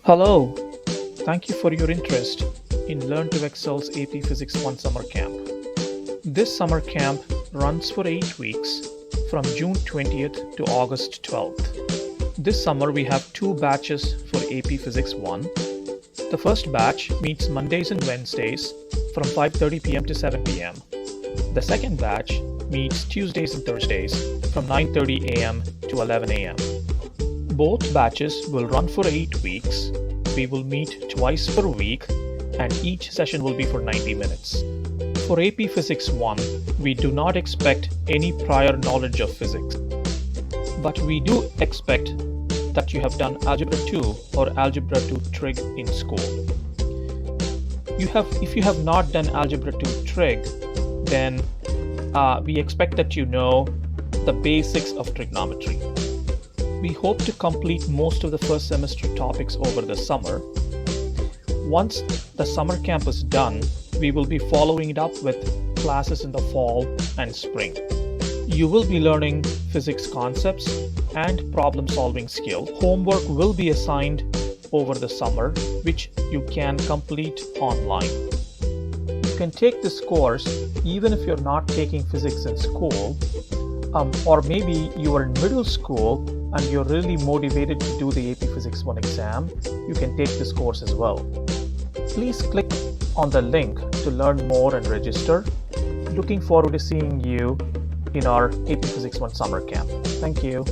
Hello, thank you for your interest in Learn to Excel's AP Physics 1 summer camp. This summer camp runs for 8 weeks from June 20th to August 12th. This summer we have 2 batches for AP Physics 1. The first batch meets Mondays and Wednesdays from 5:30 p.m. to 7 p.m. The second batch meets Tuesdays and Thursdays from 9:30 a.m. to 11 a.m. Both batches will run for 8 weeks. We will meet twice per week and each session will be for 90 minutes. For AP Physics 1, we do not expect any prior knowledge of physics. But we do expect that you have done Algebra 2 or Algebra 2 Trig in school. If you have not done Algebra 2 Trig, then we expect that you know the basics of trigonometry. We hope to complete most of the first semester topics over the summer. Once the summer camp is done, we will be following it up with classes in the fall and spring. You will be learning physics concepts and problem-solving skill. Homework will be assigned over the summer, which you can complete online. You can take this course even if you're not taking physics in school, or maybe you are in middle school and you're really motivated to do the AP Physics 1 exam. You can take this course as well. Please click on the link to learn more and register. Looking forward to seeing you in our AP Physics 1 summer camp. Thank you.